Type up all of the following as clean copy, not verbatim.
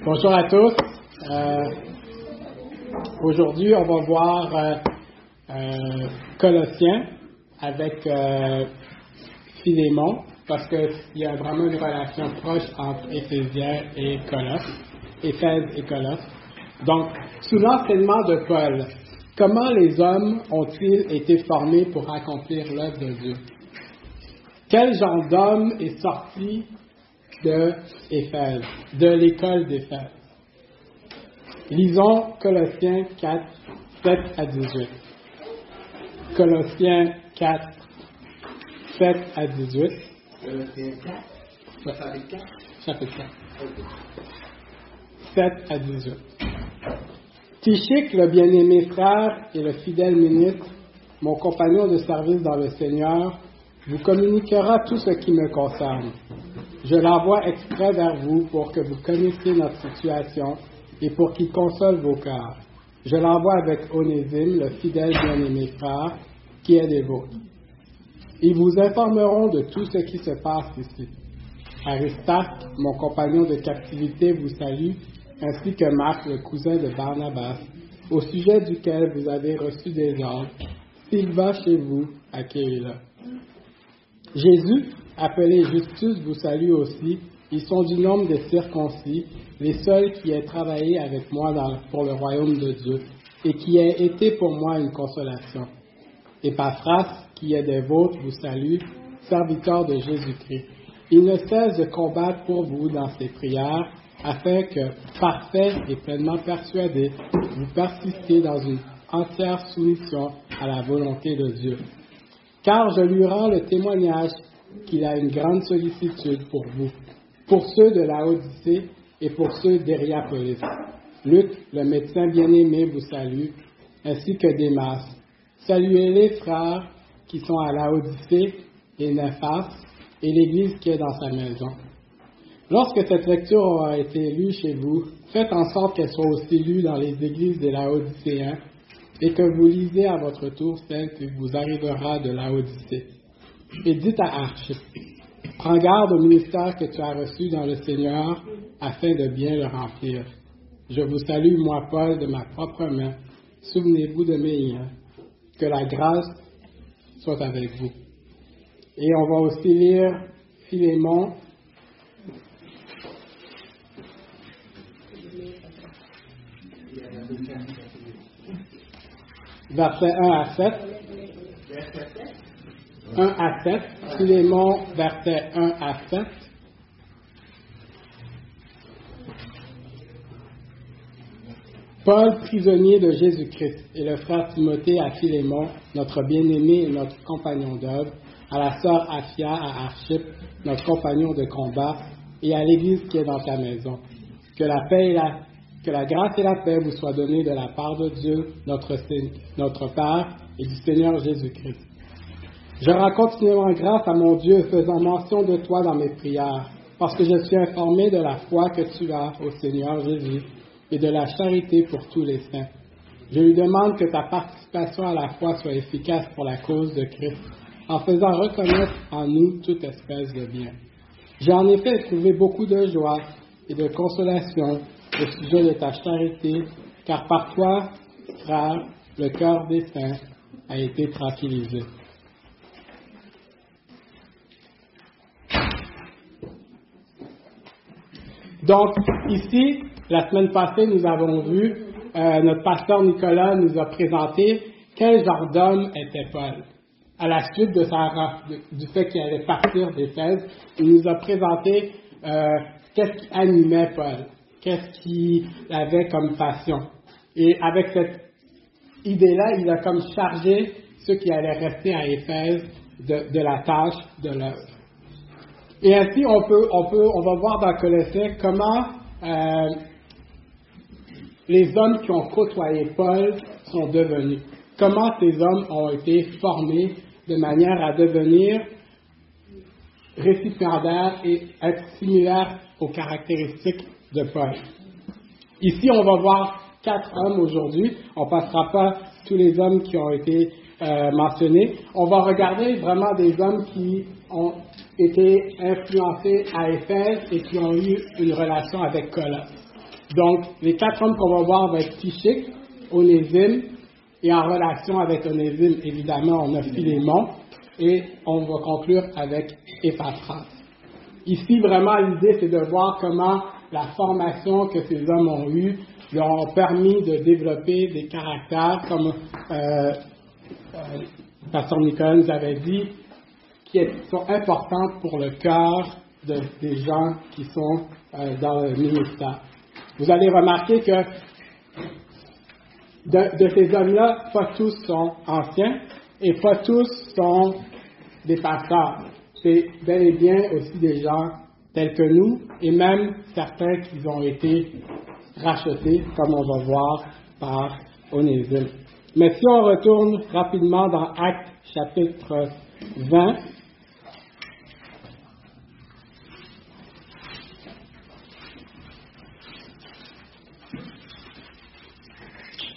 Bonjour à tous. Aujourd'hui, on va voir Colossiens avec Philémon, parce qu'il y a vraiment une relation proche entre Éphésiens et Colosses, Éphèse et Colosses. Donc, sous l'enseignement de Paul, comment les hommes ont-ils été formés pour accomplir l'œuvre de Dieu? Quel genre d'homme est sorti de Éphèse, de l'école d'Éphèse? Lisons Colossiens 4, 7 à 18. Colossiens 4, 7 à 18. Colossiens 4, Ouais. chapitre 4. Chapitre 4. Ok. 7 à 18. Tychique, le bien-aimé frère et le fidèle ministre, mon compagnon de service dans le Seigneur, vous communiquera tout ce qui me concerne. Je l'envoie exprès vers vous pour que vous connaissiez notre situation et pour qu'il console vos cœurs. Je l'envoie avec Onésime, le fidèle bien-aimé frère, qui est des vôtres. Ils vous informeront de tout ce qui se passe ici. Aristarque, mon compagnon de captivité, vous salue, ainsi que Marc, le cousin de Barnabas, au sujet duquel vous avez reçu des ordres. S'il va chez vous, accueillez-le. Jésus, appelé Justus, vous salue aussi. Ils sont du nombre des circoncis, les seuls qui aient travaillé avec moi pour le royaume de Dieu, et qui aient été pour moi une consolation. Épaphras, qui est des vôtres, vous salue, serviteur de Jésus-Christ. Il ne cesse de combattre pour vous dans ses prières, afin que, parfait et pleinement persuadé, vous persistiez dans une entière soumission à la volonté de Dieu. Car je lui rends le témoignage qu'il a une grande sollicitude pour vous, pour ceux de la Odyssée et pour ceux d'Hiérapolis. Luc, le médecin bien-aimé, vous salue, ainsi que Démas. Saluez les frères qui sont à la Odyssée et Néphas et l'Église qui est dans sa maison. Lorsque cette lecture aura été lue chez vous, faites en sorte qu'elle soit aussi lue dans les églises des Laodicéens et que vous lisez à votre tour celle qui vous arrivera de Laodicée. Et dites à Archippe, prends garde au ministère que tu as reçu dans le Seigneur afin de bien le remplir. Je vous salue, moi Paul, de ma propre main. Souvenez-vous de mes liens. Que la grâce soit avec vous. Et on va aussi lire Philémon. Versets 1 à 7. 1 à 7. Philémon, versets 1 à 7. Paul, prisonnier de Jésus-Christ, et le frère Timothée à Philémon, notre bien-aimé et notre compagnon d'œuvre, à la sœur Aphia, à Archippe, notre compagnon de combat, et à l'Église qui est dans ta maison. Que la grâce et la paix vous soient données de la part de Dieu, notre Père, et du Seigneur Jésus-Christ. Je rends continuellement grâce à mon Dieu, faisant mention de toi dans mes prières, parce que je suis informé de la foi que tu as au Seigneur Jésus, et de la charité pour tous les saints. Je lui demande que ta participation à la foi soit efficace pour la cause de Christ, en faisant reconnaître en nous toute espèce de bien. J'ai en effet éprouvé beaucoup de joie et de consolation au sujet de ta charité, car par toi, frère, le cœur des saints a été tranquillisé. Donc, ici, la semaine passée, nous avons vu, notre pasteur Nicolas nous a présenté quel genre d'homme était Paul. À la suite du fait qu'il allait partir d'Éphèse, il nous a présenté qu'est-ce qui animait Paul, qu'est-ce qu'il avait comme passion. Et avec cette idée-là, il a comme chargé ceux qui allaient rester à Éphèse de la tâche de l'œuvre. Et ainsi, on va voir dans Colossiens comment les hommes qui ont côtoyé Paul sont devenus. Comment ces hommes ont été formés de manière à devenir récipiendaires et être similaires aux caractéristiques de Paul. Ici, on va voir 4 hommes aujourd'hui. On ne passera pas tous les hommes qui ont été mentionnés. On va regarder vraiment des hommes qui ont été influencés à Éphèse et qui ont eu une relation avec Colosse. Donc, les 4 hommes qu'on va voir vont être Tychik, Onésime, et en relation avec Onésime, évidemment, on a Philémon, et on va conclure avec Épaphras. Ici, vraiment, l'idée, c'est de voir comment la formation que ces hommes ont eue leur ont permis de développer des caractères, comme Pasteur Nicolas nous avait dit, qui sont importantes pour le cœur des gens qui sont dans le ministère. Vous allez remarquer que de ces hommes-là, pas tous sont anciens et pas tous sont des pasteurs. C'est bel et bien aussi des gens tels que nous et même certains qui ont été rachetés, comme on va voir par Onésime. Mais si on retourne rapidement dans Actes chapitre 20,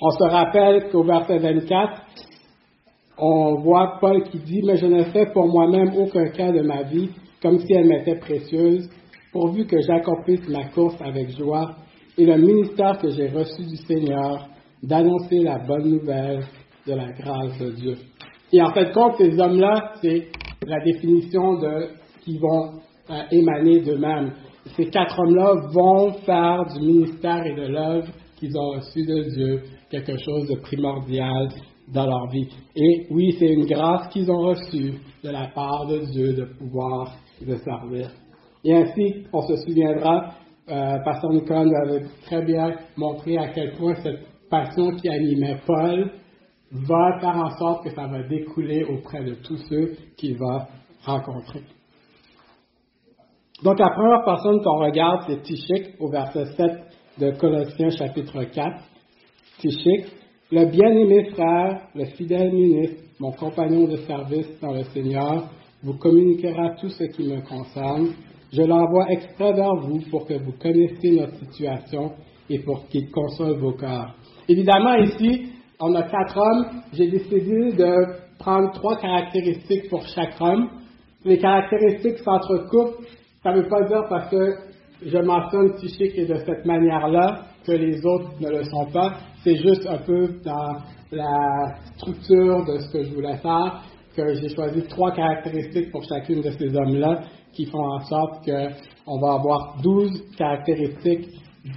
on se rappelle qu'au verset 24, on voit Paul qui dit « Mais je ne fais pour moi-même aucun cas de ma vie, comme si elle m'était précieuse, pourvu que j'accomplisse ma course avec joie et le ministère que j'ai reçu du Seigneur, d'annoncer la bonne nouvelle de la grâce de Dieu. » Et en fait, compte, ces hommes-là, c'est la définition de qui vont émaner d'eux-mêmes. Ces 4 hommes-là vont faire du ministère et de l'œuvre qu'ils ont reçu de Dieu quelque chose de primordial dans leur vie. Et oui, c'est une grâce qu'ils ont reçue de la part de Dieu de pouvoir le servir. Et ainsi, on se souviendra, Pasteur Nicolas nous avait très bien montré à quel point cette passion qui animait Paul va faire en sorte que ça va découler auprès de tous ceux qu'il va rencontrer. Donc, la première personne qu'on regarde, c'est Tychik, au verset 7 de Colossiens chapitre 4. Tychik, le bien-aimé frère, le fidèle ministre, mon compagnon de service dans le Seigneur, vous communiquera tout ce qui me concerne. Je l'envoie exprès vers vous pour que vous connaissiez notre situation et pour qu'il console vos cœurs. Évidemment, ici, on a 4 hommes. J'ai décidé de prendre 3 caractéristiques pour chaque homme. Les caractéristiques s'entrecoupent. Ça ne veut pas dire parce que je mentionne Tychik et de cette manière-là que les autres ne le sont pas. C'est juste un peu dans la structure de ce que je voulais faire que j'ai choisi 3 caractéristiques pour chacune de ces hommes-là qui font en sorte qu'on va avoir 12 caractéristiques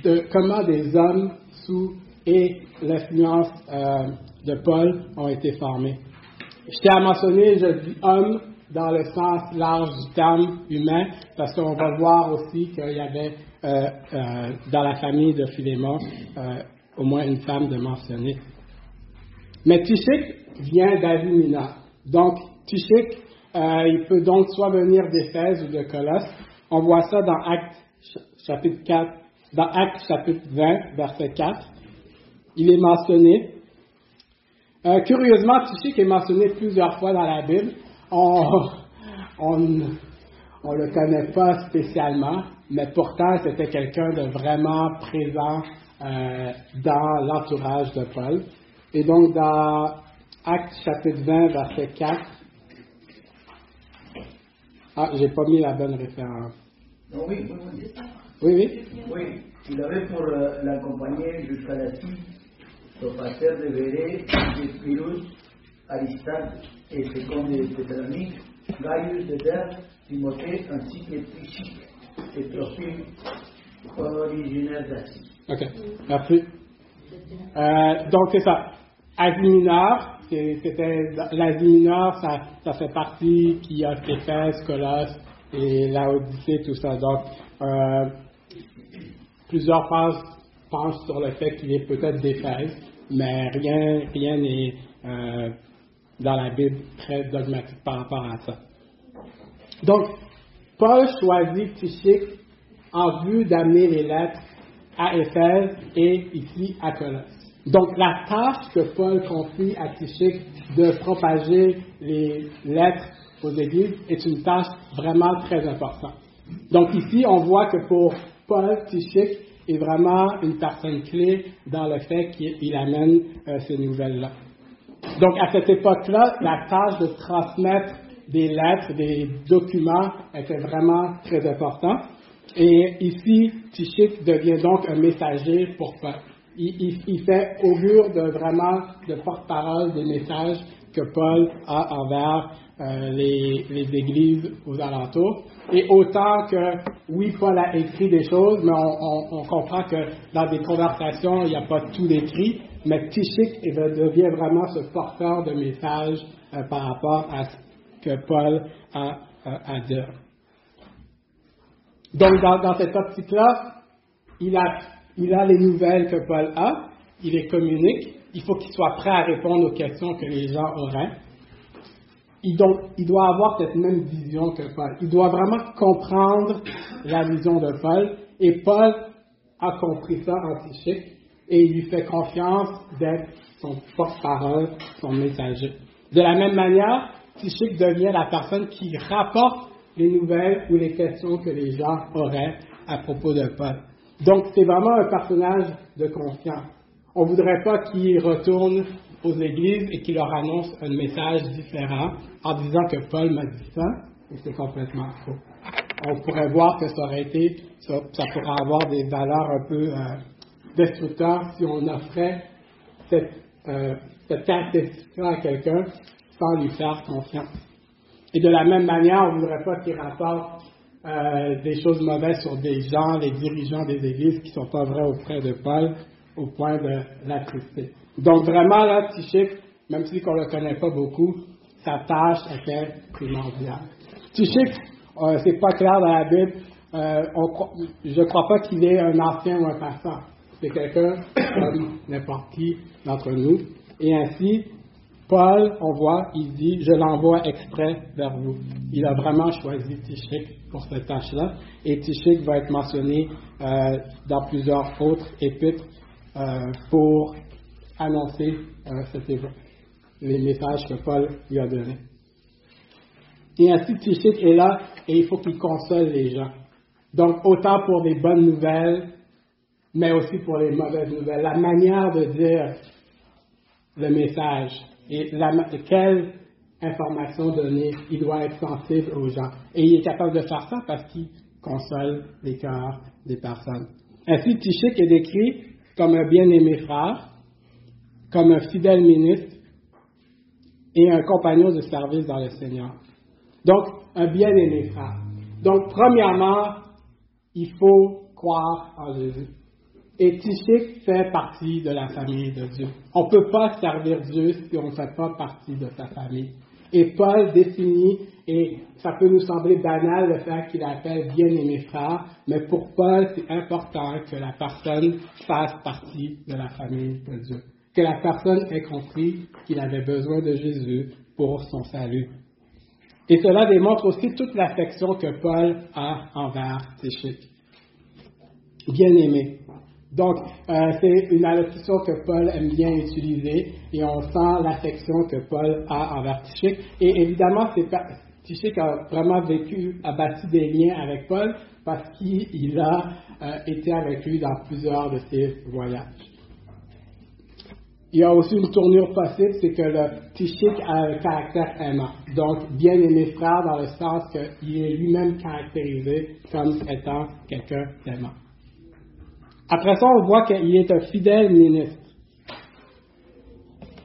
de comment des hommes sous et l'influence de Paul ont été formés. Je tiens à mentionner, je dis homme dans le sens large du terme humain, parce qu'on va voir aussi qu'il y avait dans la famille de Philémon au moins une femme de mentionner. Mais Tychik vient d'Asie Mineure. Donc, Tychik, il peut donc soit venir d'Éphèse ou de Colosse. On voit ça dans Actes chapitre 4, dans Actes chapitre 20, verset 4. Il est mentionné. Curieusement, Tychik est mentionné plusieurs fois dans la Bible. On le connaît pas spécialement, mais pourtant c'était quelqu'un de vraiment présent dans l'entourage de Paul. Et donc dans Actes chapitre 20, verset 4, j'ai pas mis la bonne référence. Non, oui. Oui. Oui, il avait pour l'accompagner jusqu'à la Syrie, Sopater de Bérée, Spirus, Aristarque et Second de Thessalonique, Gaius de Derbe, Timothée, ainsi que Tychik et Trophime, originaire d'Asie. OK, merci. Donc c'est ça. Asie mineure, l'Asie mineure, ça fait partie qui a Éphèse, Colosse et Laodicée, tout ça. Donc, plusieurs pensent sur le fait qu'il est peut-être d'Éphèse, mais rien n'est dans la Bible très dogmatique par rapport à ça. Donc, Paul choisit Tychik en vue d'amener les lettres à Éphèse et ici à Colosse. Donc, la tâche que Paul confie à Tychik de propager les lettres aux églises est une tâche vraiment très importante. Donc, ici, on voit que pour Paul, Tychik est vraiment une personne clé dans le fait qu'il amène ces nouvelles-là. Donc, à cette époque-là, la tâche de transmettre des lettres, des documents était vraiment très importante. Et ici, Tychik devient donc un messager pour Paul. Il fait augure de porte-parole des messages que Paul a envers les églises aux alentours. Et autant que, oui, Paul a écrit des choses, mais on comprend que dans des conversations, il n'y a pas tout écrit, mais Tychik devient vraiment ce porteur de messages par rapport à ce que Paul a à dire. Donc, dans cette optique-là, il a les nouvelles que Paul a, il les communique, il faut qu'il soit prêt à répondre aux questions que les gens auraient. Il doit avoir cette même vision que Paul. Il doit vraiment comprendre la vision de Paul, et Paul a compris ça en Tychik, et il lui fait confiance d'être son porte-parole, son messager. De la même manière, Tychik devient la personne qui rapporte les nouvelles ou les questions que les gens auraient à propos de Paul. Donc, c'est vraiment un personnage de confiance. On ne voudrait pas qu'il retourne aux églises et qu'il leur annonce un message différent en disant que Paul m'a dit ça, et c'est complètement faux. On pourrait voir que ça pourrait avoir des valeurs un peu destructeurs si on offrait cette caractéristique-là à quelqu'un sans lui faire confiance. Et de la même manière, on ne voudrait pas qu'il rapporte des choses mauvaises sur des gens, les dirigeants des églises qui ne sont pas vrais auprès de Paul, au point de l'attrister. Donc vraiment, là, Tychik, même si on ne le connaît pas beaucoup, sa tâche était primordiale. Tychik, c'est pas clair dans la Bible, je ne crois pas qu'il est un ancien ou un passant. C'est quelqu'un comme n'importe qui d'entre nous. Et ainsi, Paul, on voit, il dit, je l'envoie exprès vers vous. Il a vraiment choisi Tychik pour cette tâche-là. Et Tychik va être mentionné dans plusieurs autres épîtres pour annoncer les messages que Paul lui a donnés. Et ainsi, Tychik est là et il faut qu'il console les gens. Donc, autant pour les bonnes nouvelles, mais aussi pour les mauvaises nouvelles. La manière de dire le message et quelle information donner, il doit être sensible aux gens. Et il est capable de faire ça parce qu'il console les cœurs des personnes. Ainsi, Tychik est décrit comme un bien-aimé frère, comme un fidèle ministre et un compagnon de service dans le Seigneur. Donc, un bien-aimé frère. Donc, premièrement, il faut croire en Jésus. Et Tychik fait partie de la famille de Dieu. On ne peut pas servir Dieu si on ne fait pas partie de sa famille. Et Paul définit, et ça peut nous sembler banal le fait qu'il appelle bien-aimé frère, mais pour Paul, c'est important que la personne fasse partie de la famille de Dieu. Que la personne ait compris qu'il avait besoin de Jésus pour son salut. Et cela démontre aussi toute l'affection que Paul a envers Tychik. Bien-aimé. Donc, c'est une allocution que Paul aime bien utiliser et on sent l'affection que Paul a envers Tychik. Et évidemment, Tychik a vraiment bâti des liens avec Paul parce qu'il a été avec lui dans plusieurs de ses voyages. Il y a aussi une tournure possible, c'est que le Tychik a un caractère aimant. Donc, bien-aimé frère dans le sens qu'il est lui-même caractérisé comme étant quelqu'un d'aimant. Après ça, on voit qu'il est un fidèle ministre.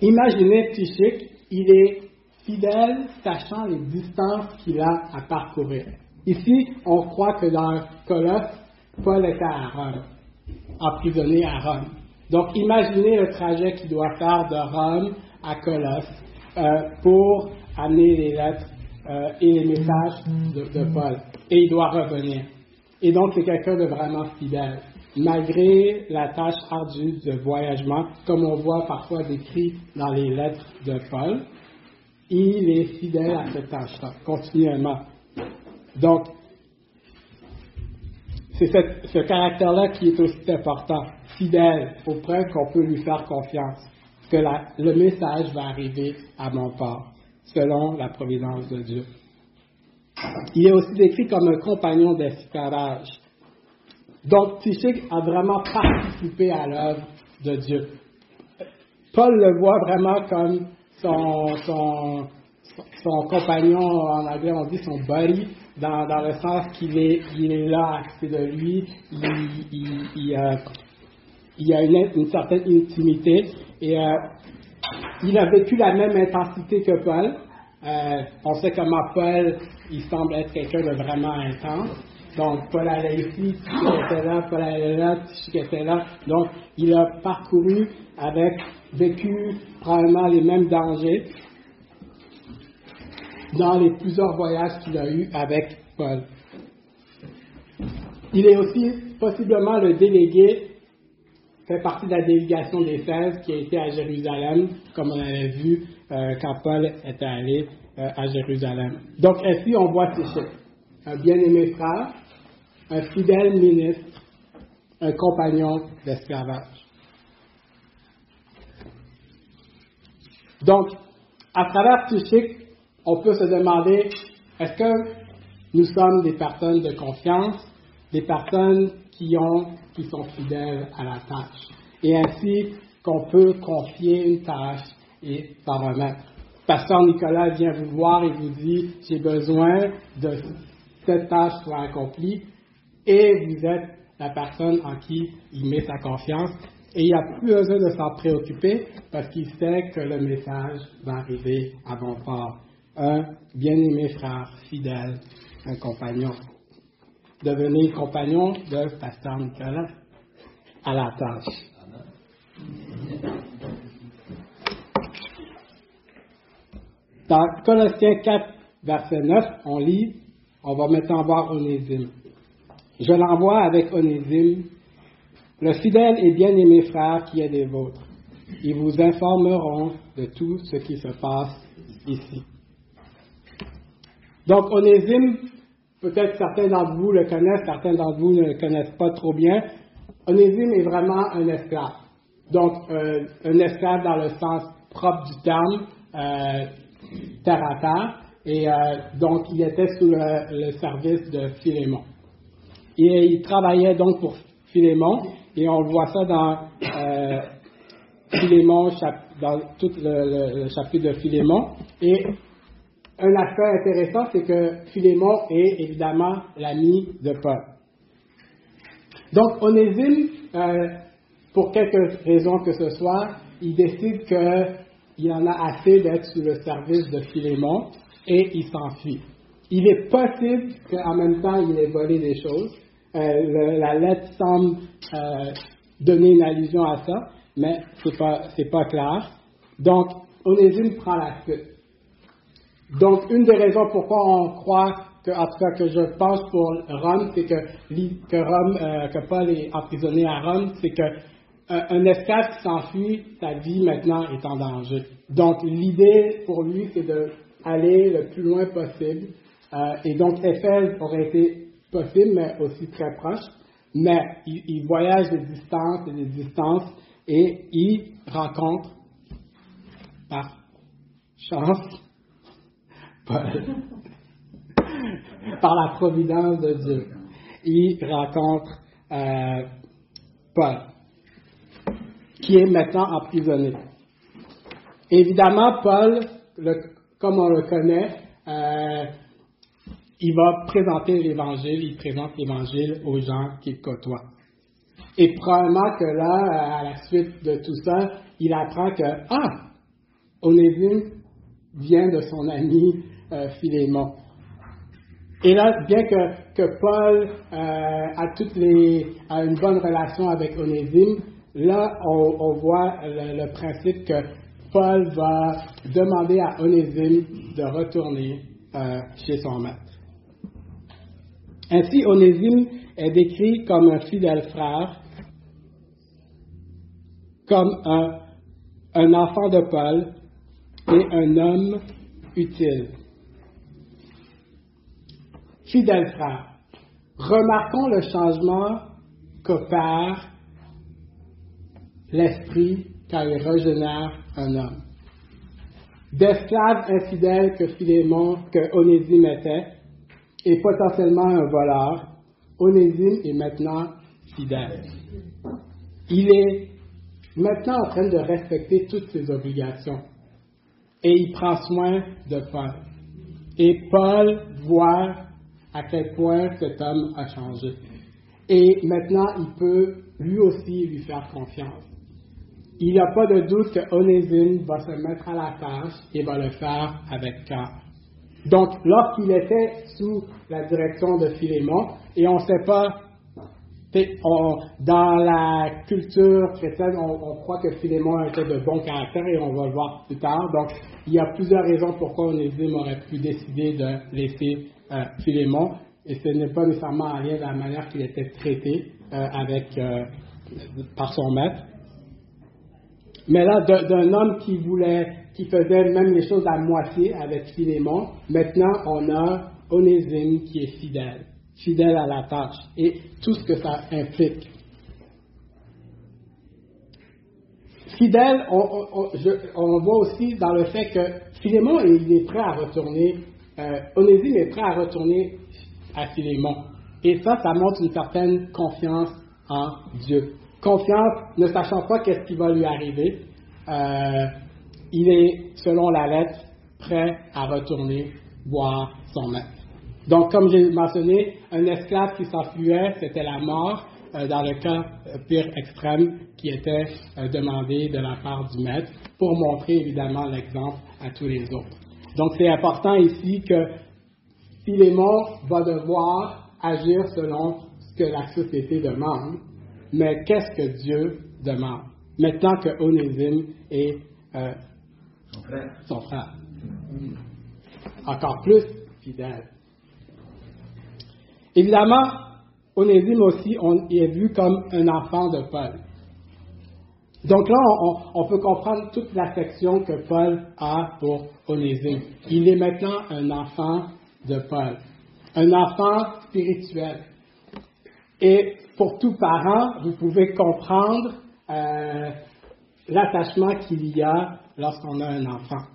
Imaginez Tychik, il est fidèle, sachant les distances qu'il a à parcourir. Ici, on croit que dans Colosse, Paul était à Rome, emprisonné à Rome. Donc, imaginez le trajet qu'il doit faire de Rome à Colosse pour amener les lettres et les messages de Paul. Et il doit revenir. Et donc, c'est quelqu'un de vraiment fidèle. Malgré la tâche ardue de voyagement, comme on voit parfois décrit dans les lettres de Paul, il est fidèle à cette tâche-là, continuellement. Donc, c'est ce caractère-là qui est aussi important, fidèle, au point qu'on peut lui faire confiance, que le message va arriver à mon port, selon la providence de Dieu. Il est aussi décrit comme un compagnon d'esclavage. Donc, Tychik a vraiment participé à l'œuvre de Dieu. Paul le voit vraiment comme son compagnon, en anglais on dit son buddy, dans le sens qu'il est là à côté de lui, il y a une certaine intimité, et il a vécu la même intensité que Paul. On sait comment Paul, il semble être quelqu'un de vraiment intense. Donc, Paul allait ici, Tychik était là, Paul allait là, Tychik était là. Donc, il a parcouru vécu probablement les mêmes dangers dans les plusieurs voyages qu'il a eus avec Paul. Il est aussi possiblement le délégué, fait partie de la délégation d'Éphèse qui a été à Jérusalem, comme on avait vu quand Paul était allé à Jérusalem. Donc ici, on voit Tychik, un bien-aimé frère, un fidèle ministre, un compagnon d'esclavage. Donc, à travers Tychik, on peut se demander, est-ce que nous sommes des personnes de confiance, des personnes qui sont fidèles à la tâche, et ainsi qu'on peut confier une tâche et s'en remettre. Pasteur Nicolas vient vous voir et vous dit, j'ai besoin de cette tâche soit accomplie, et vous êtes la personne en qui il met sa confiance, et il n'y a plus besoin de s'en préoccuper parce qu'il sait que le message va arriver à bon port. Un bien-aimé frère, fidèle, un compagnon. Devenez compagnon de Pasteur Nicolas à la tâche. Dans Colossiens 4, verset 9, on va maintenant voir Onésime. Je l'envoie avec Onésime, le fidèle et bien-aimé frère qui est des vôtres. Ils vous informeront de tout ce qui se passe ici. Donc, Onésime, peut-être certains d'entre vous le connaissent, certains d'entre vous ne le connaissent pas trop bien. Onésime est vraiment un esclave. Donc, un esclave dans le sens propre du terme, terre à terre. Et donc, il était sous le service de Philémon. Et il travaillait donc pour Philémon. Et on voit ça dans Philémon, dans tout le chapitre de Philémon. Et un aspect intéressant, c'est que Philémon est évidemment l'ami de Paul. Donc, Onésime, pour quelque raison que ce soit, il décide qu'il en a assez d'être sous le service de Philémon et il s'enfuit. Il est possible qu'en même temps, il ait volé des choses. La lettre semble donner une allusion à ça, mais c'est pas clair. Donc, Onésime prend la fuite. Donc, une des raisons pourquoi on croit, en tout cas que je pense pour Rome, c'est que Paul est emprisonné à Rome, c'est qu'un esclave qui s'enfuit, sa vie maintenant est en danger. Donc, l'idée pour lui, c'est d'aller le plus loin possible. Et donc, Éphèse aurait été possible, mais aussi très proche. Mais il voyage des distances, et il rencontre, par chance, Paul, par la providence de Dieu. Il rencontre Paul, qui est maintenant emprisonné. Évidemment, Paul, comme on le connaît, il va présenter l'Évangile, il présente l'Évangile aux gens qu'il côtoie. Et probablement que là, à la suite de tout ça, il apprend que, Onésime vient de son ami Philémon. Et là, bien que Paul a une bonne relation avec Onésime, là, on voit le principe que Paul va demander à Onésime de retourner chez son maître. Ainsi, Onésime est décrit comme un fidèle frère, comme un enfant de Paul et un homme utile. Fidèle frère, remarquons le changement qu'opère l'esprit quand il régénère un homme. D'esclave infidèle que Onésime était, et potentiellement un voleur, Onésime est maintenant fidèle. Il est maintenant en train de respecter toutes ses obligations. Et il prend soin de Paul. Et Paul voit à quel point cet homme a changé. Et maintenant, il peut lui aussi lui faire confiance. Il n'y a pas de doute que Onésime va se mettre à la tâche et va le faire avec cœur. Donc, lorsqu'il était sous la direction de Philémon, et on ne sait pas, dans la culture chrétienne, on croit que Philémon était de bon caractère et on va le voir plus tard. Donc, il y a plusieurs raisons pourquoi Onésime aurait pu décider de laisser Philémon, et ce n'est pas nécessairement en lien de la manière qu'il était traité par son maître. Mais là, d'un homme qui faisait même les choses à moitié avec Philémon, maintenant on a Onésime qui est fidèle à la tâche et tout ce que ça implique. Fidèle, on voit aussi dans le fait que Philémon il est prêt à retourner, Onésime est prêt à retourner à Philémon. Et ça montre une certaine confiance en Dieu. Confiance, ne sachant pas qu'est-ce qui va lui arriver, il est, selon la lettre, prêt à retourner voir son maître. Donc, comme j'ai mentionné, un esclave qui s'enfuit, c'était la mort, dans le cas pire extrême qui était demandé de la part du maître, pour montrer évidemment l'exemple à tous les autres. Donc, c'est important ici que Philémon va devoir agir selon ce que la société demande. Mais qu'est-ce que Dieu demande? Maintenant que Onésime est son frère. Encore plus fidèle. Évidemment, Onésime aussi est vu comme un enfant de Paul. Donc là, on peut comprendre toute l'affection que Paul a pour Onésime. Il est maintenant un enfant de Paul. Un enfant spirituel. Et pour tout parent, vous pouvez comprendre l'attachement qu'il y a lorsqu'on a un enfant.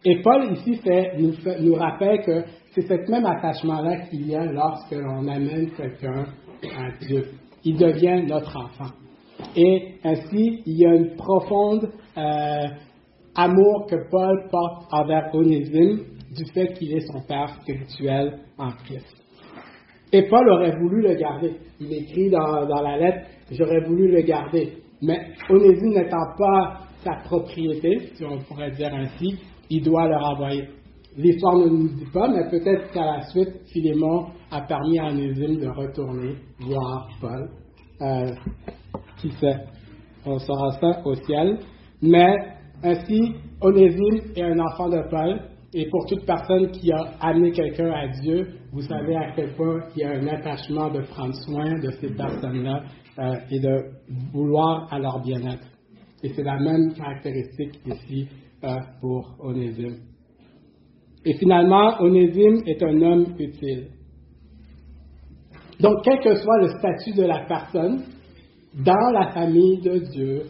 Et Paul ici nous rappelle que c'est ce même attachement-là qu'il y a lorsque l'on amène quelqu'un à Dieu. Il devient notre enfant. Et ainsi, il y a une profonde amour que Paul porte envers Onésime du fait qu'il est son père spirituel en Christ. Et Paul aurait voulu le garder. Il écrit dans la lettre, j'aurais voulu le garder. Mais Onésime n'étant pas sa propriété, si on pourrait dire ainsi, il doit le renvoyer. L'histoire ne nous dit pas, mais peut-être qu'à la suite, Philémon a permis à Onésime de retourner voir Paul. Qui sait? On saura ça au ciel. Mais ainsi, Onésime est un enfant de Paul. Et pour toute personne qui a amené quelqu'un à Dieu, vous savez à quel point il y a un attachement de prendre soin de ces personnes-là et de vouloir à leur bien-être. Et c'est la même caractéristique ici pour Onésime. Et finalement, Onésime est un homme utile. Donc, quel que soit le statut de la personne, dans la famille de Dieu,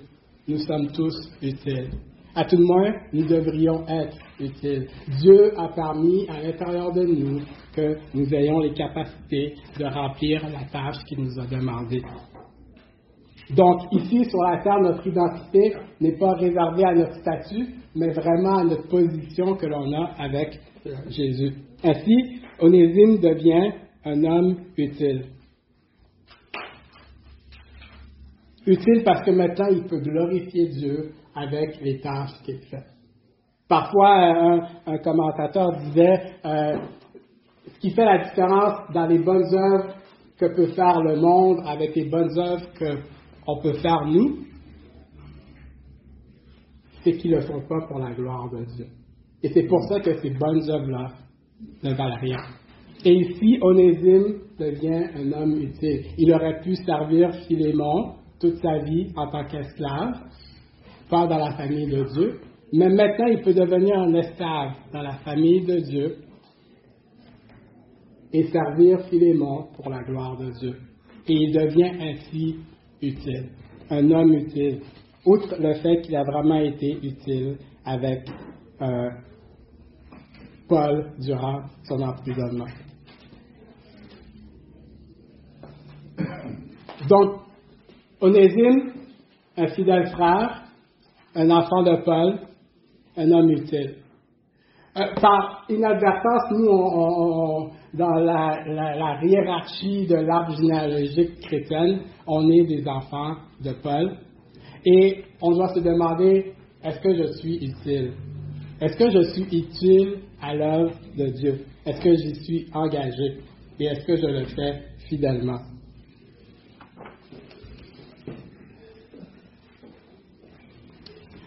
nous sommes tous utiles. À tout le moins, nous devrions être utiles. Dieu a permis à l'intérieur de nous que nous ayons les capacités de remplir la tâche qu'il nous a demandée. Donc, ici, sur la terre, notre identité n'est pas réservée à notre statut, mais vraiment à notre position que l'on a avec Jésus. Ainsi, Onésime devient un homme utile. Utile parce que maintenant, il peut glorifier Dieu avec les tâches qu'il fait. Parfois, un commentateur disait, ce qui fait la différence dans les bonnes œuvres que peut faire le monde avec les bonnes œuvres qu'on peut faire nous, c'est qu'ils ne le font pas pour la gloire de Dieu. Et c'est pour ça que ces bonnes œuvres-là ne valent rien. Et ici, Onésime devient un homme utile. Il aurait pu servir Philémon toute sa vie en tant qu'esclave, pas dans la famille de Dieu, mais maintenant il peut devenir un esclave dans la famille de Dieu et servir Philémon pour la gloire de Dieu. Et il devient ainsi utile, un homme utile, outre le fait qu'il a vraiment été utile avec Paul durant son emprisonnement. Donc, Onésime, un fidèle frère, un enfant de Paul, un homme utile. Par inadvertance, nous, dans la hiérarchie de l'arbre généalogique chrétienne, on est des enfants de Paul. Et on doit se demander, est-ce que je suis utile? Est-ce que je suis utile à l'œuvre de Dieu? Est-ce que j'y suis engagé? Et est-ce que je le fais fidèlement?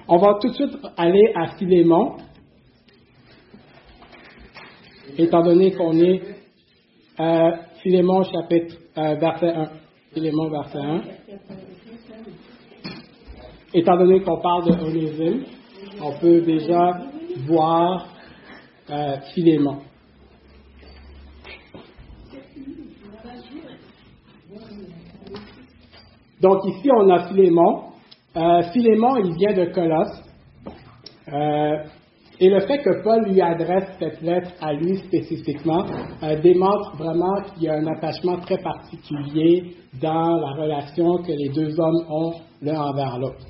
On va tout de suite aller à Philémon, étant donné qu'on est Philémon chapitre verset 1. Philémon verset 1. Étant donné qu'on parle de Onésime, on peut déjà voir Philémon. Donc ici, on a Philémon. Philémon, il vient de Colosse. Et le fait que Paul lui adresse cette lettre à lui spécifiquement démontre vraiment qu'il y a un attachement très particulier dans la relation que les deux hommes ont l'un envers l'autre.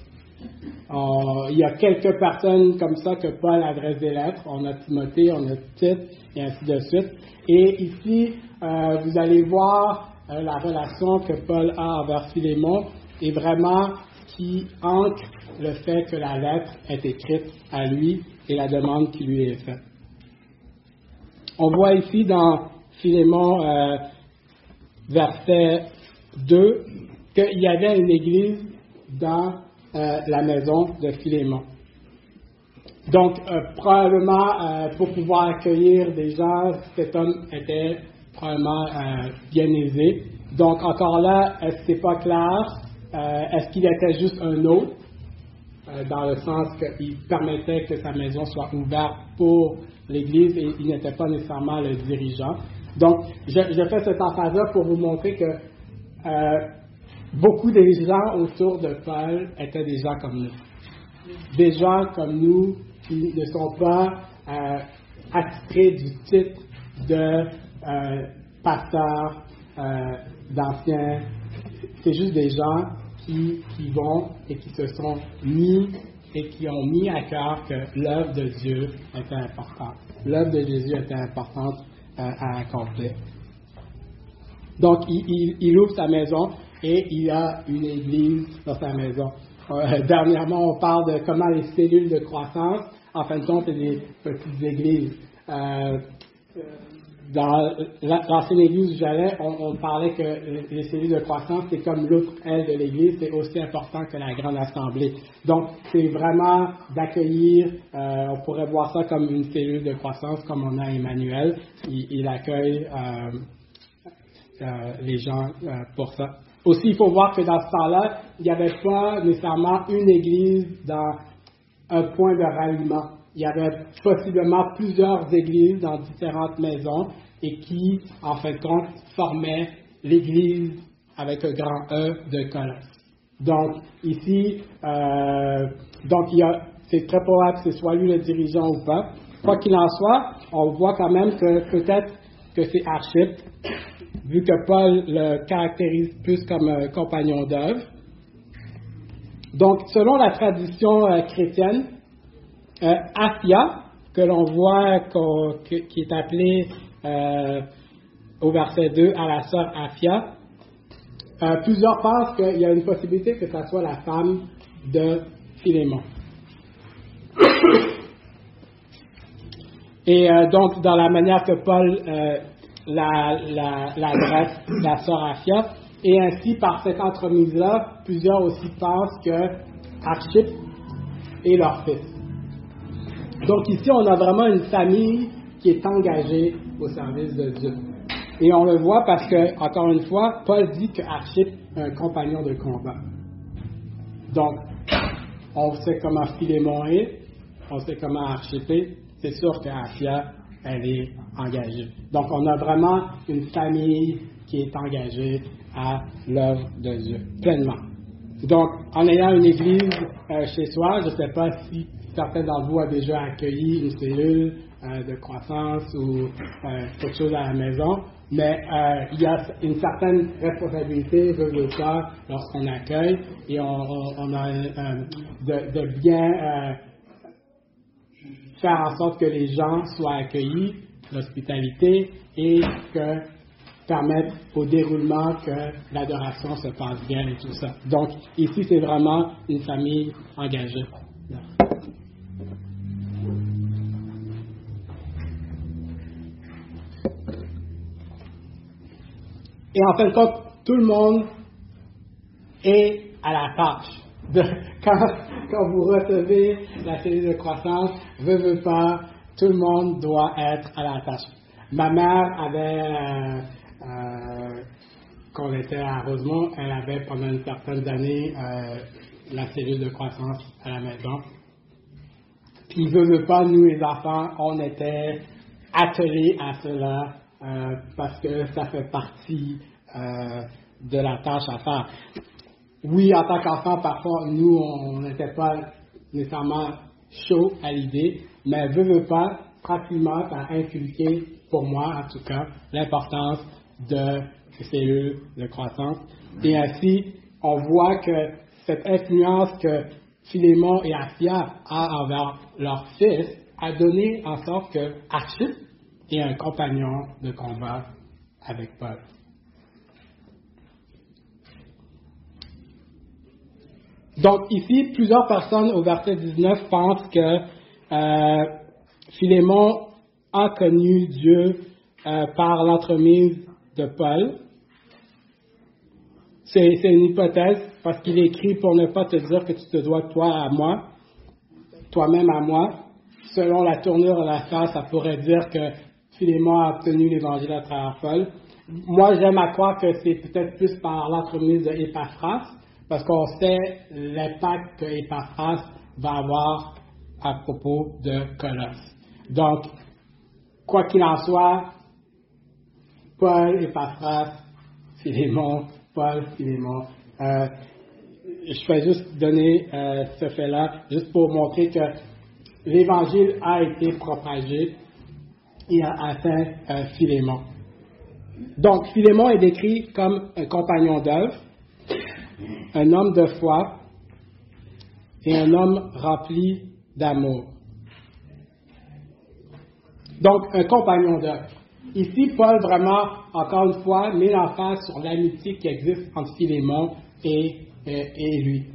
Il y a quelques personnes comme ça que Paul adresse des lettres. On a Timothée, on a Tite, et ainsi de suite. Et ici, vous allez voir la relation que Paul a envers Philémon et vraiment qui ancre le fait que la lettre est écrite à lui et la demande qui lui est faite. On voit ici dans Philémon verset 2 qu'il y avait une église dans la maison de Philémon. Donc, probablement, pour pouvoir accueillir des gens, cet homme était probablement bien aisé. Donc, encore là, est-ce que c'est pas clair? Est-ce qu'il était juste un hôte, dans le sens qu'il permettait que sa maison soit ouverte pour l'Église et il n'était pas nécessairement le dirigeant? Donc, je fais cette emphase-là pour vous montrer que beaucoup des gens autour de Paul étaient des gens comme nous. Des gens comme nous qui ne sont pas attitrés du titre de pasteur, d'ancien. C'est juste des gens qui vont et qui se sont mis et qui ont mis à cœur que l'œuvre de Dieu était importante. L'œuvre de Jésus était importante à accomplir. Donc, il ouvre sa maison et il a une église dans sa maison. Dernièrement, on parle de comment les cellules de croissance, en fin de compte, c'est des petites églises. Dans l'ancienne église où j'allais, on parlait que les cellules de croissance, c'est comme l'autre aile de l'église, c'est aussi important que la grande assemblée. Donc, c'est vraiment d'accueillir, on pourrait voir ça comme une cellule de croissance, comme on a à Emmanuel. Il accueille les gens pour ça. Aussi, il faut voir que dans ce temps-là, il n'y avait pas nécessairement une église dans un point de ralliement. Il y avait possiblement plusieurs églises dans différentes maisons et qui, en fin de compte, formaient l'église avec un grand E de Colosse. Donc, ici, c'est très probable que ce soit lui le dirigeant ou pas. Quoi qu'il en soit, on voit quand même que peut-être que c'est Archippe, vu que Paul le caractérise plus comme un compagnon d'œuvre. Donc, selon la tradition chrétienne, Aphia, que l'on voit qui est appelée au verset 2 à la sœur Aphia, plusieurs pensent qu'il y a une possibilité que ce soit la femme de Philémon. Et donc, dans la manière que Paul l'adresse, la sœur Aphia, et ainsi, par cette entremise-là, plusieurs aussi pensent que Archippe est leur fils. Donc ici, on a vraiment une famille qui est engagée au service de Dieu. Et on le voit parce que, encore une fois, Paul dit que Archippe est un compagnon de combat. Donc, on sait comment Philémon est, on sait comment Archippe est, c'est sûr qu'Aphia, elle est engagée. Donc, on a vraiment une famille qui est engagée à l'œuvre de Dieu, pleinement. Donc, en ayant une église chez soi, je ne sais pas si certains d'entre vous ont déjà accueilli une cellule de croissance ou quelque chose à la maison, mais il y a une certaine responsabilité de ça lorsqu'on accueille et on a de bien faire en sorte que les gens soient accueillis l'hospitalité et que permettre au déroulement que l'adoration se passe bien et tout ça. Donc, ici, c'est vraiment une famille engagée. Et en fin de compte, tout le monde est à la tâche. Quand vous recevez la cellule de croissance, veut pas, tout le monde doit être à la tâche. Ma mère avait, quand on était à Rosemont, elle avait pendant une certaine année la cellule de croissance à la maison. Puis veut pas, nous les enfants, on était attelés à cela parce que ça fait partie de la tâche à faire. Oui, en tant qu'enfant, parfois, nous, on n'était pas nécessairement chaud à l'idée, mais veut pas, pratiquement, ça a inculqué, pour moi en tout cas, l'importance de ces cellules de croissance. Et ainsi, on voit que cette influence que Philémon et Aphia ont envers leur fils a donné en sorte que Archippe est un compagnon de combat avec Paul. Donc ici, plusieurs personnes au verset 19 pensent que Philémon a connu Dieu par l'entremise de Paul. C'est une hypothèse parce qu'il écrit pour ne pas te dire que tu te dois toi-même à moi. Selon la tournure de la phrase, ça pourrait dire que Philémon a obtenu l'évangile à travers Paul. Moi, j'aime à croire que c'est peut-être plus par l'entremise de Épaphras, parce qu'on sait l'impact que Épaphras va avoir à propos de Colosse. Donc, quoi qu'il en soit, Paul, Épaphras, Philémon, Paul, Philémon. Je vais juste donner ce fait-là, juste pour montrer que l'Évangile a été propagé et a atteint Philémon. Donc, Philémon est décrit comme un compagnon d'œuvre, un homme de foi et un homme rempli d'amour. Donc, un compagnon d'œuvre. Ici, Paul, vraiment, encore une fois, met l'emphase sur l'amitié qui existe entre Philémon et lui.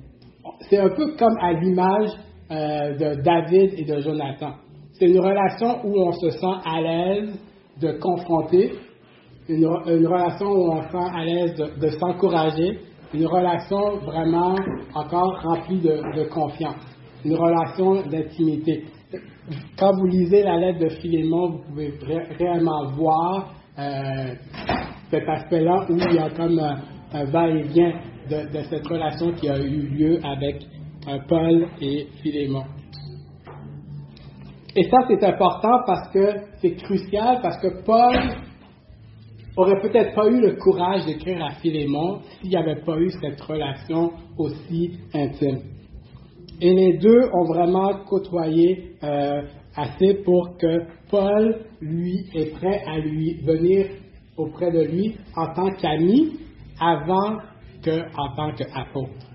C'est un peu comme à l'image de David et de Jonathan. C'est une relation où on se sent à l'aise de confronter, une relation où on se sent à l'aise de s'encourager, une relation vraiment encore remplie de confiance, une relation d'intimité. Quand vous lisez la lettre de Philémon, vous pouvez réellement voir cet aspect-là où il y a comme un va-et-vient de cette relation qui a eu lieu avec Paul et Philémon. Et ça, c'est important parce que c'est crucial, parce que Paul aurait peut-être pas eu le courage d'écrire à Philémon s'il n'y avait pas eu cette relation aussi intime. Et les deux ont vraiment côtoyé assez pour que Paul, lui, est prêt à lui venir auprès de lui en tant qu'ami avant qu'en tant qu'apôtre.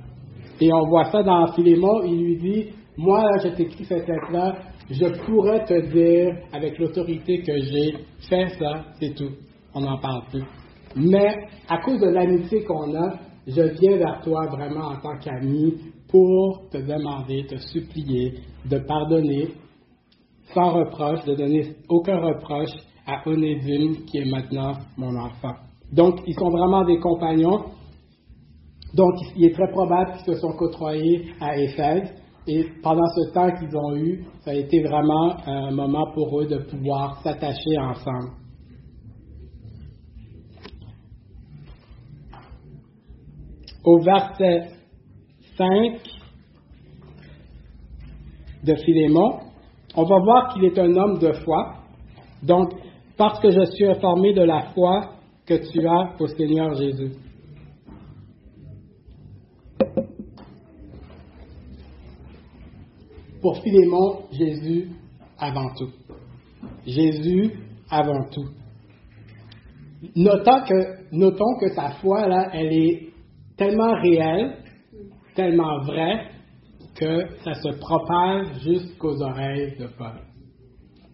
Et on voit ça dans Philémon, il lui dit, moi, là, je t'écris cette lettre-là, je pourrais te dire, avec l'autorité que j'ai, fais ça, c'est tout. On n'en parle plus. Mais à cause de l'amitié qu'on a, je viens vers toi vraiment en tant qu'ami pour te demander, te supplier de pardonner sans reproche, de donner aucun reproche à Onésime qui est maintenant mon enfant. Donc, ils sont vraiment des compagnons. Donc, il est très probable qu'ils se sont côtoyés à Éphèse. Et pendant ce temps qu'ils ont eu, ça a été vraiment un moment pour eux de pouvoir s'attacher ensemble. Au verset 5 de Philémon, on va voir qu'il est un homme de foi. Donc, parce que je suis informé de la foi que tu as au Seigneur Jésus. Pour Philémon, Jésus avant tout. Jésus avant tout. Notons que sa foi, là, elle est tellement réelle, tellement vraie, que ça se propage jusqu'aux oreilles de Paul.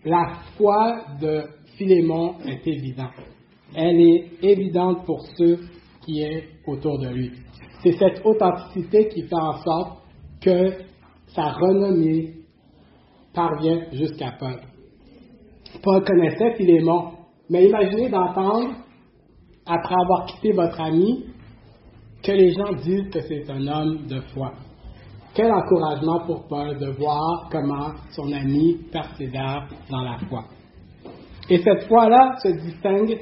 La foi de Philémon est évident. Elle est évidente pour ceux qui est autour de lui. C'est cette authenticité qui fait en sorte que sa renommée parvient jusqu'à Paul. Paul connaissait Philémon, mais imaginez d'entendre, après avoir quitté votre ami, que les gens disent que c'est un homme de foi. Quel encouragement pour Paul de voir comment son ami persévère dans la foi. Et cette foi-là se distingue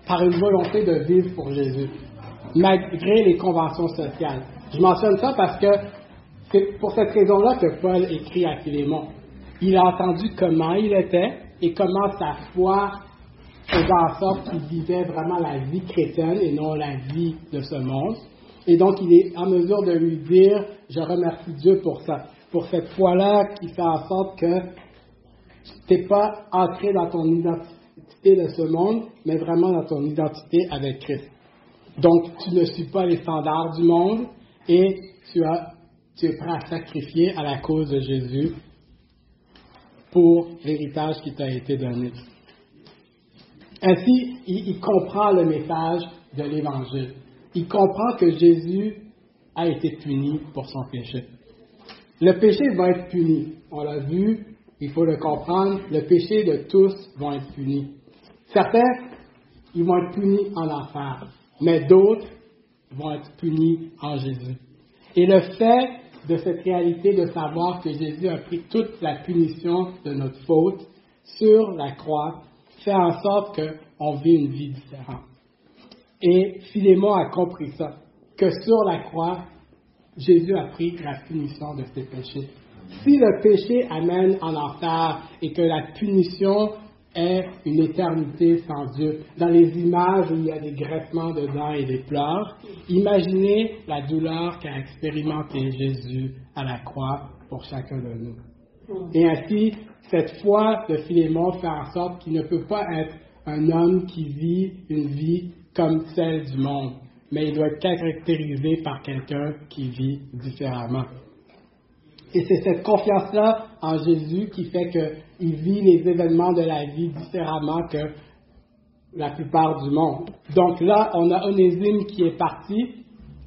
par une volonté de vivre pour Jésus, malgré les conventions sociales. Je mentionne ça parce que c'est pour cette raison-là que Paul écrit à Philémon. Il a entendu comment il était et comment sa foi faisait en sorte qu'il vivait vraiment la vie chrétienne et non la vie de ce monde. Et donc, il est en mesure de lui dire, je remercie Dieu pour ça, pour cette foi-là qui fait en sorte que tu n'es pas entré dans ton identité de ce monde, mais vraiment dans ton identité avec Christ. Donc, tu ne suis pas les standards du monde et tu es prêt à sacrifier à la cause de Jésus pour l'héritage qui t'a été donné. Ainsi, il comprend le message de l'Évangile. Il comprend que Jésus a été puni pour son péché. Le péché va être puni. On l'a vu, il faut le comprendre, le péché de tous va être puni. Certains, ils vont être punis en enfer, mais d'autres vont être punis en Jésus. Et le fait de cette réalité de savoir que Jésus a pris toute la punition de notre faute sur la croix fait en sorte qu'on vit une vie différente. Et Philémon a compris ça, que sur la croix, Jésus a pris la punition de ses péchés. Si le péché amène en enfer et que la punition est une éternité sans Dieu, dans les images où il y a des graissements de dents et des pleurs, imaginez la douleur qu'a expérimenté Jésus à la croix pour chacun de nous. Et ainsi, cette foi de Philémon fait en sorte qu'il ne peut pas être un homme qui vit une vie comme celle du monde, mais il doit être caractérisé par quelqu'un qui vit différemment. Et c'est cette confiance-là en Jésus qui fait qu'il vit les événements de la vie différemment que la plupart du monde. Donc là, on a Onésime qui est parti.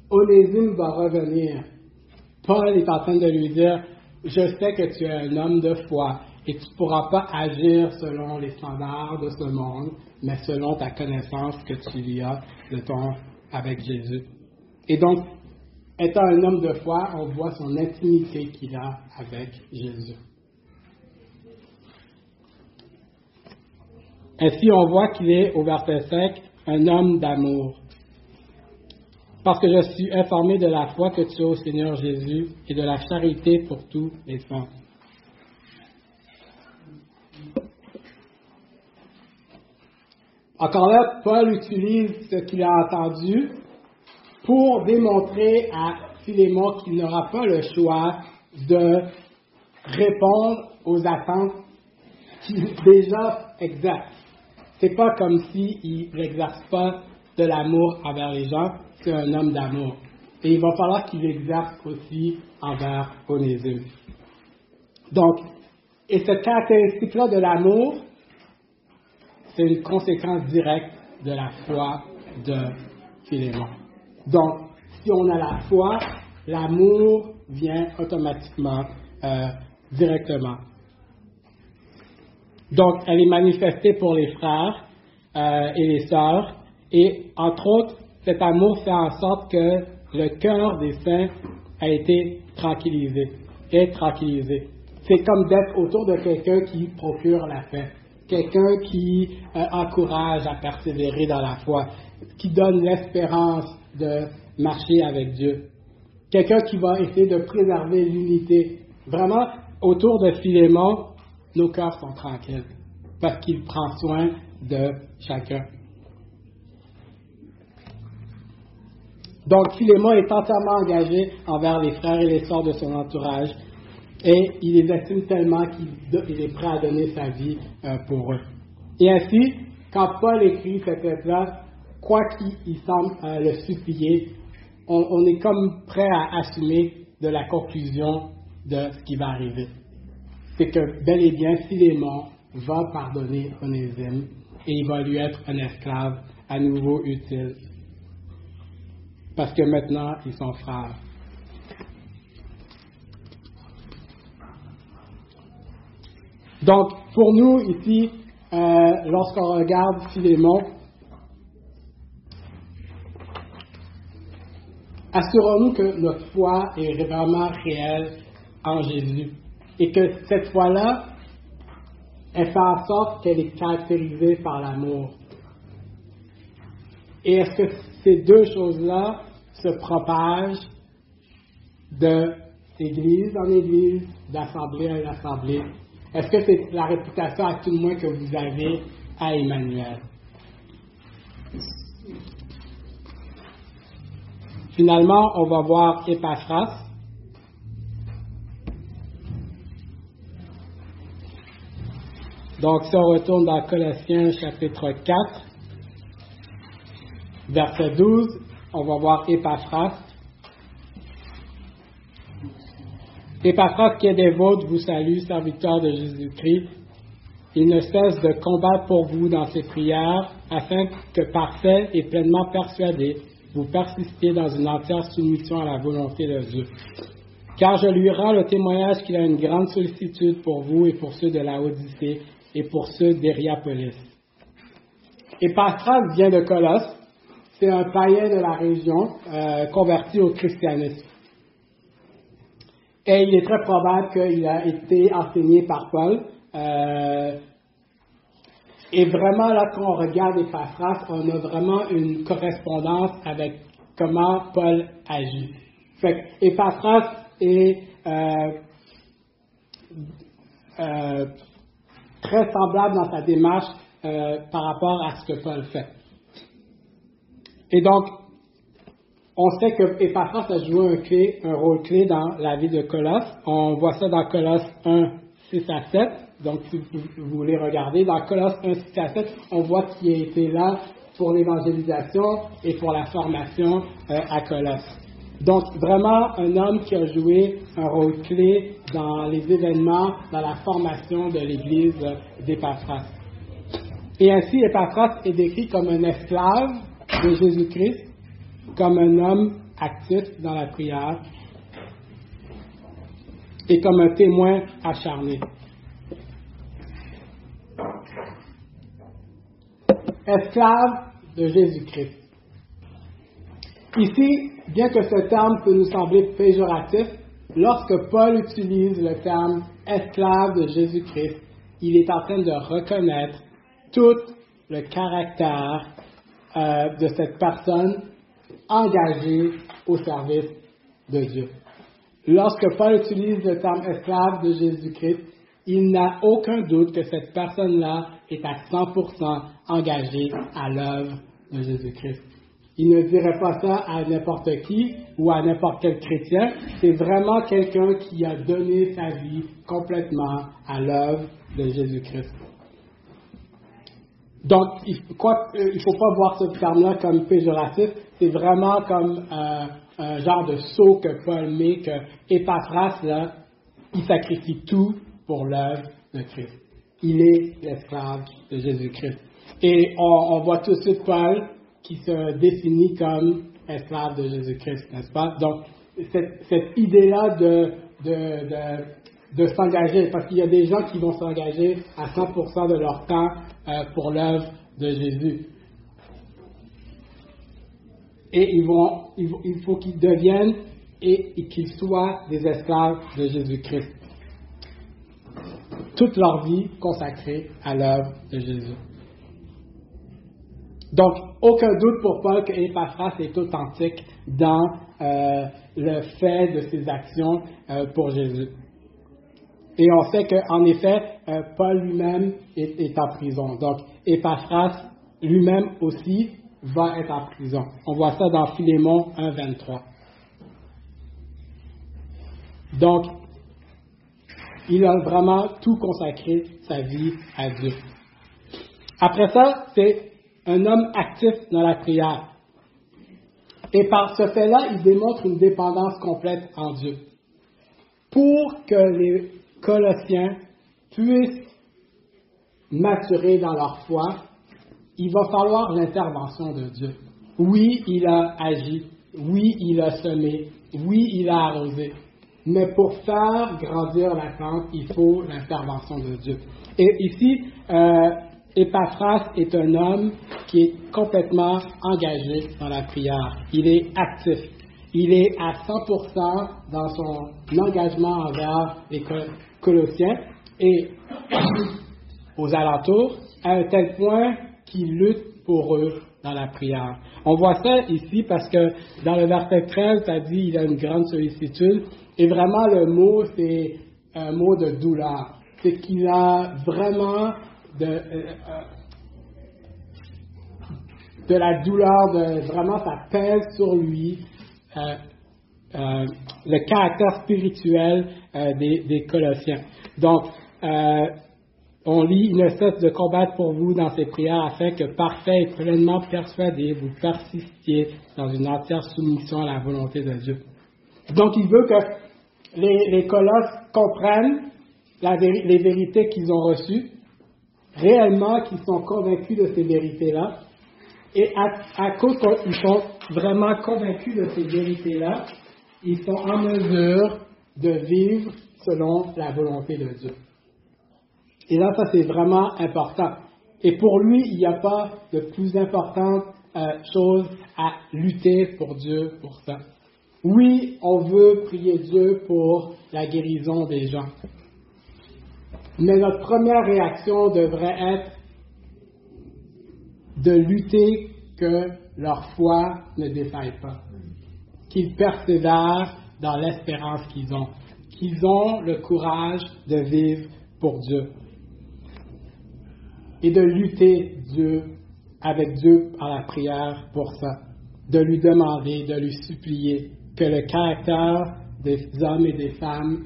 Onésime va revenir. Paul est en train de lui dire, je sais que tu es un homme de foi et tu ne pourras pas agir selon les standards de ce monde, mais selon ta connaissance que tu y as avec Jésus. Et donc, étant un homme de foi, on voit son intimité qu'il a avec Jésus. Ainsi, on voit qu'il est, au verset 5, un homme d'amour. Parce que je suis informé de la foi que tu as au Seigneur Jésus et de la charité pour tous les saints. Encore là, Paul utilise ce qu'il a entendu pour démontrer à Philémon qu'il n'aura pas le choix de répondre aux attentes qu'il déjà exerce. C'est pas comme s'il n'exerce pas de l'amour envers les gens, c'est un homme d'amour. Et il va falloir qu'il exerce aussi envers Onésime. Donc, et cette caractéristique-là de l'amour, c'est une conséquence directe de la foi de Philémon. Donc, si on a la foi, l'amour vient automatiquement, directement. Donc, elle est manifestée pour les frères et les sœurs. Et, entre autres, cet amour fait en sorte que le cœur des saints a été tranquillisé. C'est comme d'être autour de quelqu'un qui procure la paix. Quelqu'un qui encourage à persévérer dans la foi, qui donne l'espérance de marcher avec Dieu. Quelqu'un qui va essayer de préserver l'unité. Vraiment, autour de Philémon, nos cœurs sont tranquilles, parce qu'il prend soin de chacun. Donc, Philémon est entièrement engagé envers les frères et les sœurs de son entourage, et il les estime tellement qu'il est prêt à donner sa vie pour eux. Et ainsi, quand Paul écrit cette lettre-là, quoi qu'il semble le supplier, on est comme prêt à assumer de la conclusion de ce qui va arriver. C'est que bel et bien, Philémon va pardonner Onésime et il va lui être un esclave à nouveau utile. Parce que maintenant, ils sont frères. Donc, pour nous, ici, lorsqu'on regarde Philémon, assurons-nous que notre foi est vraiment réelle en Jésus et que cette foi-là, elle fait en sorte qu'elle est caractérisée par l'amour. Et est-ce que ces deux choses-là se propagent d'église en église, d'assemblée en assemblée? Est-ce que c'est la réputation à tout le moins que vous avez à Emmanuel? Finalement, on va voir Épaphras. Donc, si on retourne dans Colossiens chapitre 4, verset 12, on va voir Épaphras. Épaphras, qui est des vôtres, vous salue, serviteur de Jésus-Christ. Il ne cesse de combattre pour vous dans ses prières, afin que parfait et pleinement persuadé, vous persistiez dans une entière soumission à la volonté de Dieu. Car je lui rends le témoignage qu'il a une grande sollicitude pour vous et pour ceux de la Odyssée et pour ceux d'Hiérapolis. Épaphras vient de Colosse. C'est un païen de la région converti au christianisme. Et il est très probable qu'il a été enseigné par Paul. Et vraiment, là, quand on regarde Épaphras, on a vraiment une correspondance avec comment Paul agit. Fait qu'Épaphras est très semblable dans sa démarche par rapport à ce que Paul fait. Et donc, on sait que Épaphras a joué un rôle clé dans la vie de Colosse. On voit ça dans Colosse 1, 6 à 7. Donc, si vous voulez regarder, dans Colosse 1, 6 à 7, on voit qu'il a été là pour l'évangélisation et pour la formation à Colosse. Donc, vraiment, un homme qui a joué un rôle clé dans les événements, dans la formation de l'Église d'Épaphras. Et ainsi, Épaphras est décrit comme un esclave de Jésus-Christ, comme un homme actif dans la prière et comme un témoin acharné. Esclave de Jésus-Christ. Ici, bien que ce terme peut nous sembler péjoratif, lorsque Paul utilise le terme esclave de Jésus-Christ, il est en train de reconnaître tout le caractère de cette personne engagée au service de Dieu. Lorsque Paul utilise le terme esclave de Jésus-Christ, il n'a aucun doute que cette personne-là est à 100% engagée à l'œuvre de Jésus-Christ. Il ne dirait pas ça à n'importe qui ou à n'importe quel chrétien. C'est vraiment quelqu'un qui a donné sa vie complètement à l'œuvre de Jésus-Christ. Donc, il ne faut pas voir ce terme-là comme péjoratif. C'est vraiment comme un genre de saut que Paul met, que Épaphras, là, il sacrifie tout pour l'œuvre de Christ. Il est l'esclave de Jésus-Christ. Et on voit tout de suite Paul qui se définit comme esclave de Jésus-Christ, n'est-ce pas? Donc, cette idée-là de s'engager, parce qu'il y a des gens qui vont s'engager à 100% de leur temps pour l'œuvre de Jésus. Et il faut qu'ils deviennent et qu'ils soient des esclaves de Jésus-Christ. Toute leur vie consacrée à l'œuvre de Jésus. Donc, aucun doute pour Paul que Épaphras est authentique dans le fait de ses actions pour Jésus. Et on sait qu'en effet, Paul lui-même est en prison. Donc, Épaphras lui-même aussi va être en prison. On voit ça dans Philémon 1, 23. Donc, il a vraiment tout consacré sa vie à Dieu. Après ça, c'est un homme actif dans la prière. Et par ce fait-là, il démontre une dépendance complète en Dieu. Pour que les Colossiens puissent maturés dans leur foi, il va falloir l'intervention de Dieu. Oui, il a agi. Oui, il a semé. Oui, il a arrosé. Mais pour faire grandir la plante, il faut l'intervention de Dieu. Et ici, Épaphras est un homme qui est complètement engagé dans la prière. Il est actif. Il est à 100% dans son engagement envers les Colossiens et aux alentours, à un tel point qu'il lutte pour eux dans la prière. On voit ça ici parce que dans le verset 13, ça dit il a une grande sollicitude. Et vraiment, le mot, c'est un mot de douleur. C'est qu'il a vraiment de la douleur, vraiment, ça pèse sur lui le caractère spirituel des Colossiens. Donc, on lit, il ne cesse de combattre pour vous dans ses prières afin que parfait et pleinement persuadé, vous persistiez dans une entière soumission à la volonté de Dieu. Donc, il veut que les Colosses comprennent les vérités qu'ils ont reçues, réellement qu'ils sont convaincus de ces vérités-là, et à cause qu'ils sont vraiment convaincus de ces vérités-là, ils sont en mesure de vivre selon la volonté de Dieu. Et là, ça c'est vraiment important. Et pour lui, il n'y a pas de plus importante chose à lutter pour Dieu pour ça. Oui, on veut prier Dieu pour la guérison des gens. Mais notre première réaction devrait être de lutter que leur foi ne défaille pas. Qu'ils persévèrent dans l'espérance qu'ils ont. Qu'ils ont le courage de vivre pour Dieu. Et de lutter avec Dieu par la prière pour ça. De lui demander, de lui supplier que le caractère des hommes et des femmes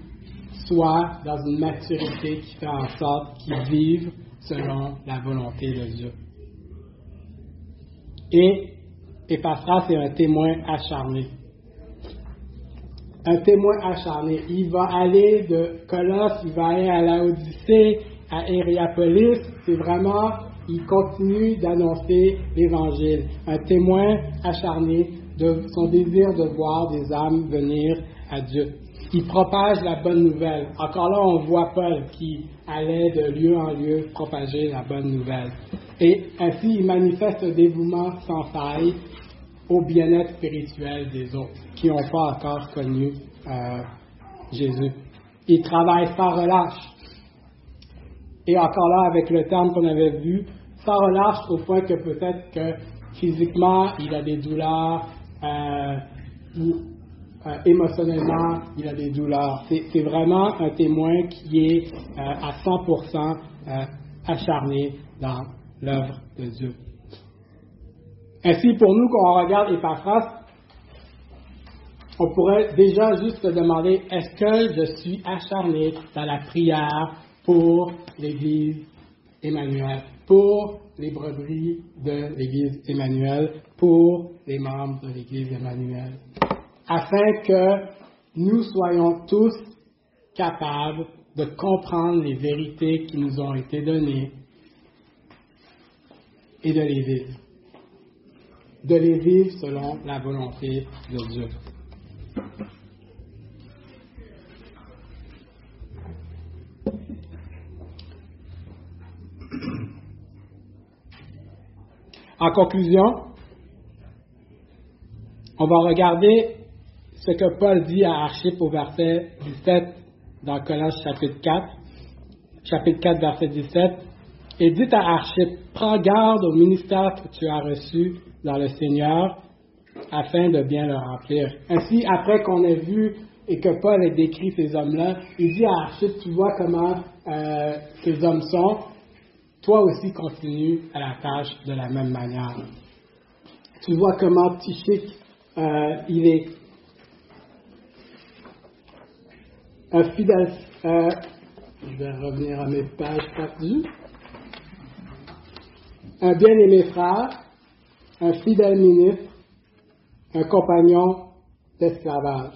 soit dans une maturité qui fait en sorte qu'ils vivent selon la volonté de Dieu. Et Épaphras est un témoin acharné. Un témoin acharné. Il va aller de Colosse, il va aller à Laodicée, à Hiérapolis. C'est vraiment, il continue d'annoncer l'Évangile. Un témoin acharné de son désir de voir des âmes venir à Dieu. Il propage la bonne nouvelle. Encore là, on voit Paul qui allait de lieu en lieu propager la bonne nouvelle. Et ainsi, il manifeste un dévouement sans faille au bien-être spirituel des autres qui n'ont pas encore connu Jésus. Il travaille sans relâche. Et encore là, avec le terme qu'on avait vu, sans relâche au point que peut-être que physiquement, il a des douleurs ou émotionnellement, il a des douleurs. C'est vraiment un témoin qui est à 100% acharné dans l'œuvre de Dieu. Ainsi, pour nous, quand on regarde Épaphras, on pourrait déjà juste se demander, est-ce que je suis acharné dans la prière pour l'Église Emmanuel, pour les brebis de l'Église Emmanuel, pour les membres de l'Église Emmanuel, afin que nous soyons tous capables de comprendre les vérités qui nous ont été données et de les vivre. De les vivre selon la volonté de Dieu. En conclusion, on va regarder ce que Paul dit à Archippe au verset 17 dans Colosse chapitre 4, verset 17. Et dit à Archippe, prends garde au ministère que tu as reçu dans le Seigneur afin de bien le remplir. Ainsi, après qu'on ait vu et que Paul ait décrit ces hommes-là, il dit à Archippe, tu vois comment ces hommes sont, toi aussi continue à la tâche de la même manière. Tu vois comment Tychik, il est un fidèle. Je vais revenir à mes pages perdues. Un bien-aimé frère, un fidèle ministre, un compagnon d'esclavage.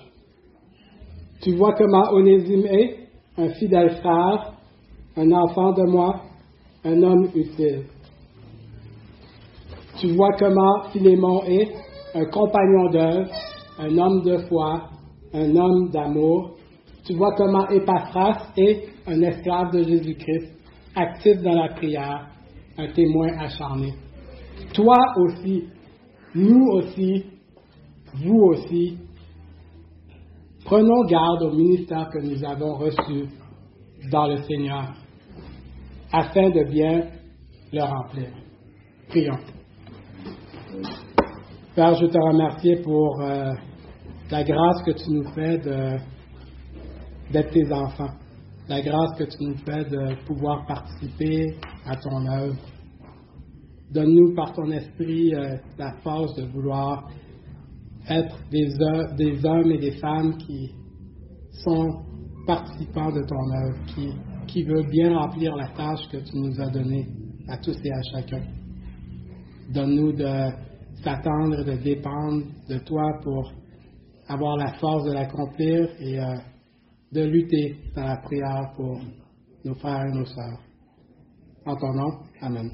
Tu vois comment Onésime est, un fidèle frère, un enfant de moi, un homme utile. Tu vois comment Philémon est un compagnon d'œuvre, un homme de foi, un homme d'amour. Tu vois comment Épaphras est un esclave de Jésus-Christ, actif dans la prière, un témoin acharné. Toi aussi, nous aussi, vous aussi, prenons garde au ministère que nous avons reçu dans le Seigneur, afin de bien le remplir. Prions. Père, je te remercie pour la grâce que tu nous fais d'être tes enfants, la grâce que tu nous fais de pouvoir participer à ton œuvre. Donne-nous par ton esprit la force de vouloir être des hommes et des femmes qui sont participants de ton œuvre, qui veulent bien remplir la tâche que tu nous as donnée à tous et à chacun. Donne-nous de s'attendre et de dépendre de toi pour avoir la force de l'accomplir et de lutter dans la prière pour nos frères et nos sœurs. En ton nom, Amen.